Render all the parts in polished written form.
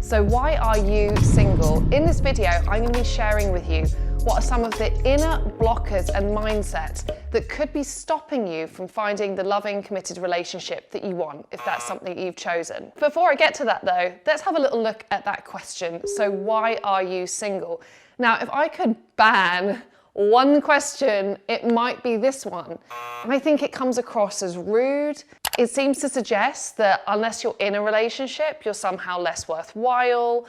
So why are you single? In this video, I'm going to be sharing with you what are some of the inner blockers and mindsets that could be stopping you from finding the loving, committed relationship that you want, if that's something you've chosen. Before I get to that though, let's have a little look at that question. So why are you single? Now, if I could ban one question, it might be this one. And I think it comes across as rude. It seems to suggest that unless you're in a relationship, you're somehow less worthwhile.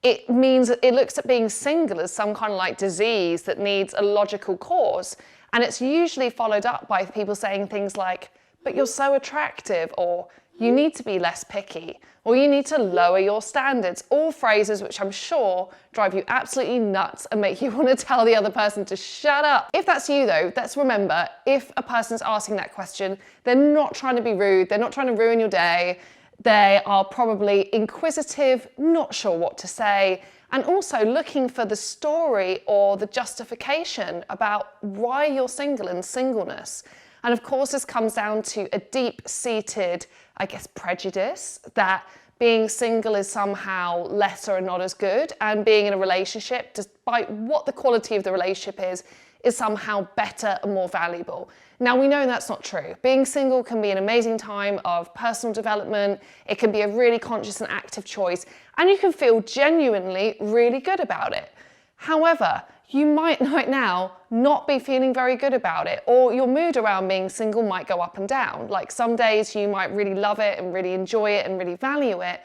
It means that it looks at being single as some kind of like disease that needs a logical cause. And it's usually followed up by people saying things like, but you're so attractive, or you need to be less picky, or you need to lower your standards. All phrases which I'm sure drive you absolutely nuts and make you want to tell the other person to shut up. If that's you though, let's remember, if a person's asking that question, they're not trying to be rude, they're not trying to ruin your day, they are probably inquisitive, not sure what to say, and also looking for the story or the justification about why you're single and singleness. And of course, this comes down to a deep-seated, I guess, prejudice that being single is somehow lesser and not as good, and being in a relationship, despite what the quality of the relationship is somehow better and more valuable. Now, we know that's not true. Being single can be an amazing time of personal development. It can be a really conscious and active choice, and you can feel genuinely really good about it. However, you might right now not be feeling very good about it, or your mood around being single might go up and down. Like some days you might really love it and really enjoy it and really value it.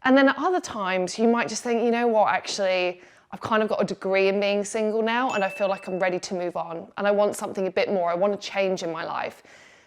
And then at other times you might just think, you know what, actually, I've kind of got a degree in being single now and I feel like I'm ready to move on and I want something a bit more. I want a change in my life.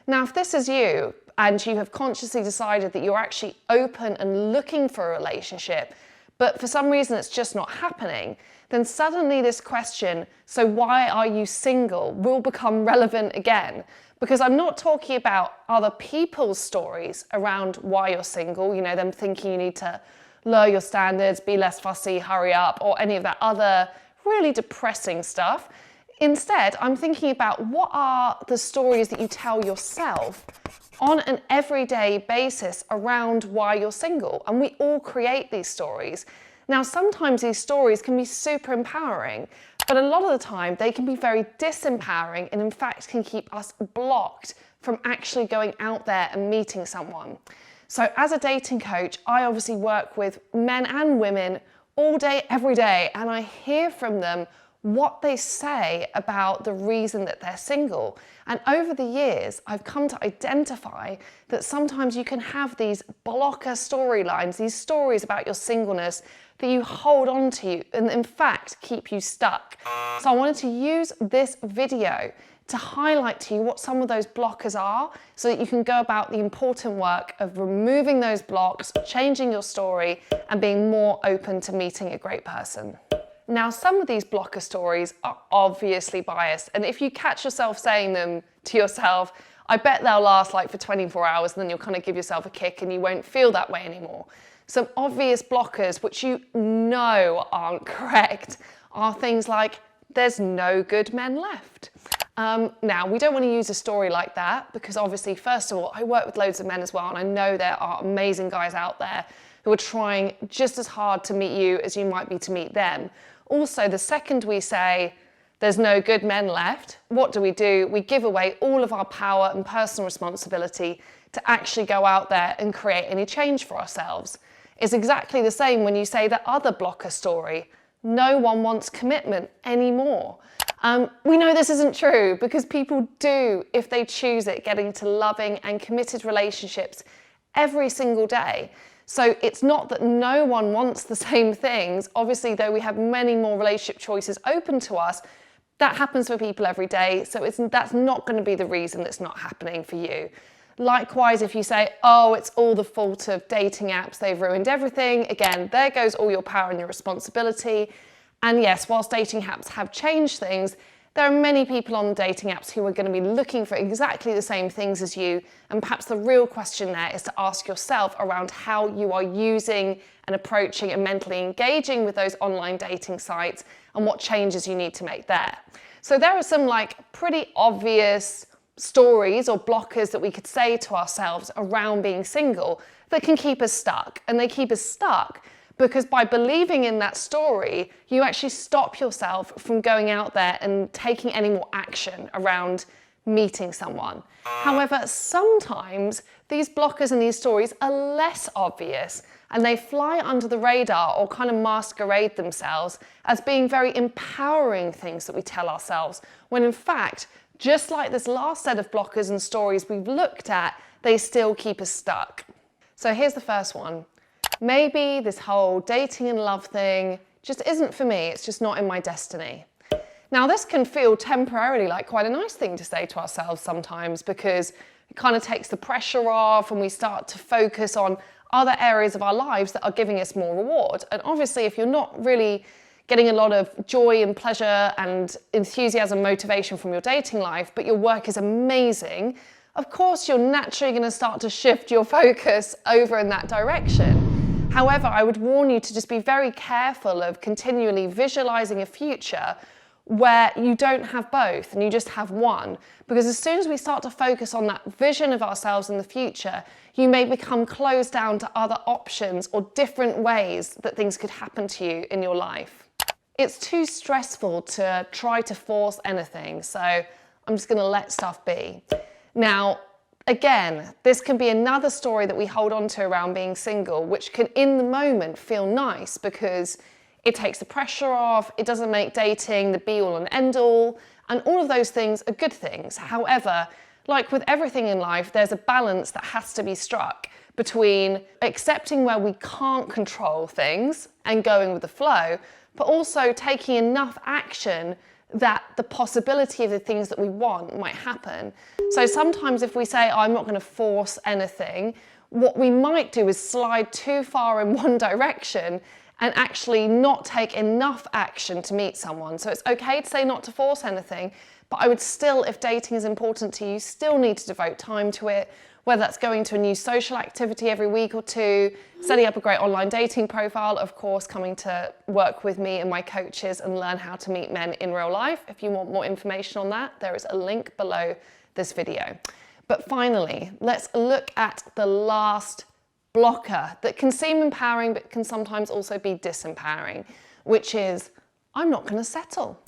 Now, if this is you and you have consciously decided that you're actually open and looking for a relationship, but for some reason it's just not happening, then suddenly this question, so why are you single, will become relevant again. Because I'm not talking about other people's stories around why you're single, you know, them thinking you need to lower your standards, be less fussy, hurry up, or any of that other really depressing stuff. Instead, I'm thinking about what are the stories that you tell yourself on an everyday basis around why you're single. And we all create these stories. Now, sometimes these stories can be super empowering, but a lot of the time they can be very disempowering and in fact can keep us blocked from actually going out there and meeting someone. So as a dating coach, I obviously work with men and women all day, every day, and I hear from them what they say about the reason that they're single. And over the years, I've come to identify that sometimes you can have these blocker storylines, these stories about your singleness that you hold on to and in fact keep you stuck. So I wanted to use this video to highlight to you what some of those blockers are so that you can go about the important work of removing those blocks, changing your story, and being more open to meeting a great person. Now, some of these blocker stories are obviously biased, and if you catch yourself saying them to yourself, I bet they'll last like for 24 hours and then you'll kind of give yourself a kick and you won't feel that way anymore. Some obvious blockers, which you know aren't correct, are things like, there's no good men left. Now, we don't want to use a story like that because obviously, first of all, I work with loads of men as well, and I know there are amazing guys out there who are trying just as hard to meet you as you might be to meet them. Also, the second we say, there's no good men left, what do? We give away all of our power and personal responsibility to actually go out there and create any change for ourselves. It's exactly the same when you say the other blocker story. No one wants commitment anymore. We know this isn't true because people do, if they choose it, get into loving and committed relationships every single day. So it's not that no one wants the same things. Obviously, though we have many more relationship choices open to us, that happens for people every day. So that's not going to be the reason that's not happening for you. Likewise, if you say, oh, it's all the fault of dating apps, they've ruined everything. Again, there goes all your power and your responsibility. And yes, whilst dating apps have changed things, there are many people on dating apps who are going to be looking for exactly the same things as you. And perhaps the real question there is to ask yourself around how you are using and approaching and mentally engaging with those online dating sites and what changes you need to make there. So there are some like pretty obvious stories or blockers that we could say to ourselves around being single that can keep us stuck. And they keep us stuck Because by believing in that story, you actually stop yourself from going out there and taking any more action around meeting someone. However, sometimes these blockers and these stories are less obvious and they fly under the radar or kind of masquerade themselves as being very empowering things that we tell ourselves, when in fact, just like this last set of blockers and stories we've looked at, they still keep us stuck. So here's the first one. Maybe this whole dating and love thing just isn't for me, it's just not in my destiny. Now, this can feel temporarily like quite a nice thing to say to ourselves sometimes, because it kind of takes the pressure off and we start to focus on other areas of our lives that are giving us more reward. And obviously, if you're not really getting a lot of joy and pleasure and enthusiasm, motivation from your dating life, but your work is amazing, of course, you're naturally going to start to shift your focus over in that direction. However, I would warn you to just be very careful of continually visualizing a future where you don't have both and you just have one. Because as soon as we start to focus on that vision of ourselves in the future, you may become closed down to other options or different ways that things could happen to you in your life. It's too stressful to try to force anything, so I'm just going to let stuff be. Now, again, this can be another story that we hold on to around being single, which can in the moment feel nice because it takes the pressure off, it doesn't make dating the be-all and end-all, and all of those things are good things. However, like with everything in life, there's a balance that has to be struck between accepting where we can't control things and going with the flow, but also taking enough action that the possibility of the things that we want might happen. So sometimes if we say, I'm not going to force anything, what we might do is slide too far in one direction and actually not take enough action to meet someone. So it's okay to say not to force anything, but I would still, if dating is important to you, still need to devote time to it, whether that's going to a new social activity every week or two, setting up a great online dating profile, of course, coming to work with me and my coaches and learn how to meet men in real life. If you want more information on that, there is a link below this video. But finally, let's look at the last blocker that can seem empowering but can sometimes also be disempowering, which is, I'm not going to settle.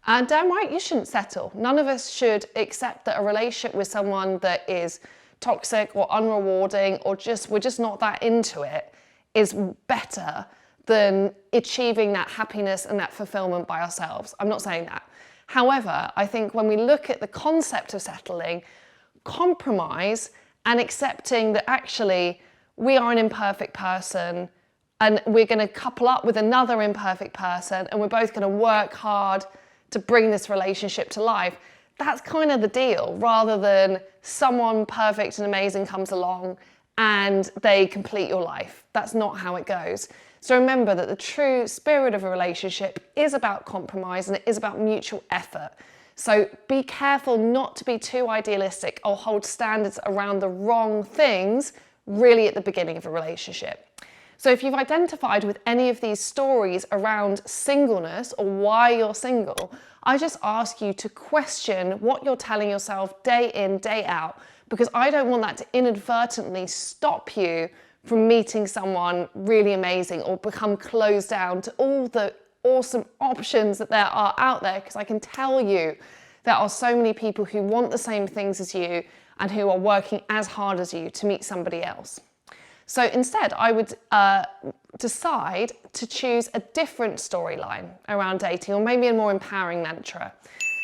And damn right, you shouldn't settle. None of us should accept that a relationship with someone that is toxic or unrewarding or we're just not that into it is better than achieving that happiness and that fulfillment by ourselves. I'm not saying that. However, I think when we look at the concept of settling, compromise and accepting that actually we are an imperfect person and we're going to couple up with another imperfect person and we're both going to work hard to bring this relationship to life. That's kind of the deal, rather than someone perfect and amazing comes along and they complete your life. That's not how it goes. So remember that the true spirit of a relationship is about compromise and it is about mutual effort. So be careful not to be too idealistic or hold standards around the wrong things really at the beginning of a relationship. So if you've identified with any of these stories around singleness or why you're single, I just ask you to question what you're telling yourself day in, day out, because I don't want that to inadvertently stop you from meeting someone really amazing or become closed down to all the awesome options that there are out there, because I can tell you there are so many people who want the same things as you and who are working as hard as you to meet somebody else. So instead, I would decide to choose a different storyline around dating, or maybe a more empowering mantra.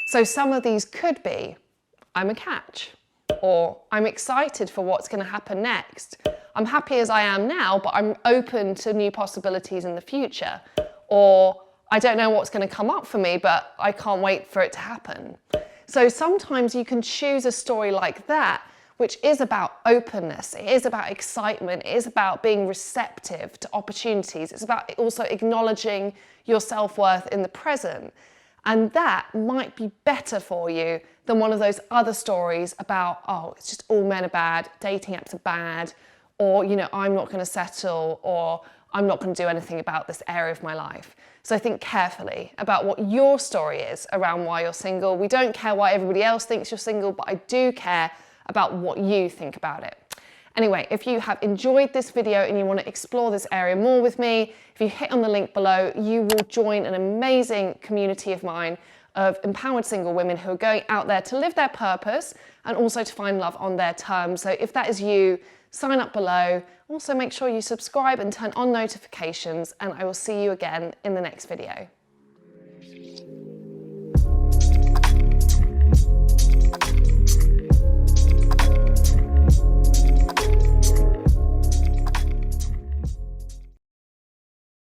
So some of these could be, I'm a catch, or I'm excited for what's going to happen next. I'm happy as I am now, but I'm open to new possibilities in the future. Or I don't know what's going to come up for me, but I can't wait for it to happen. So sometimes you can choose a story like that, which is about openness, it is about excitement, it is about being receptive to opportunities, it's about also acknowledging your self-worth in the present. And that might be better for you than one of those other stories about, oh, it's just all men are bad, dating apps are bad, or, you know, I'm not going to settle, or I'm not going to do anything about this area of my life. So think carefully about what your story is around why you're single. We don't care why everybody else thinks you're single, but I do care about what you think about it. Anyway, if you have enjoyed this video and you want to explore this area more with me, if you hit on the link below, you will join an amazing community of mine of empowered single women who are going out there to live their purpose and also to find love on their terms. So if that is you, sign up below. Also make sure you subscribe and turn on notifications, and I will see you again in the next video.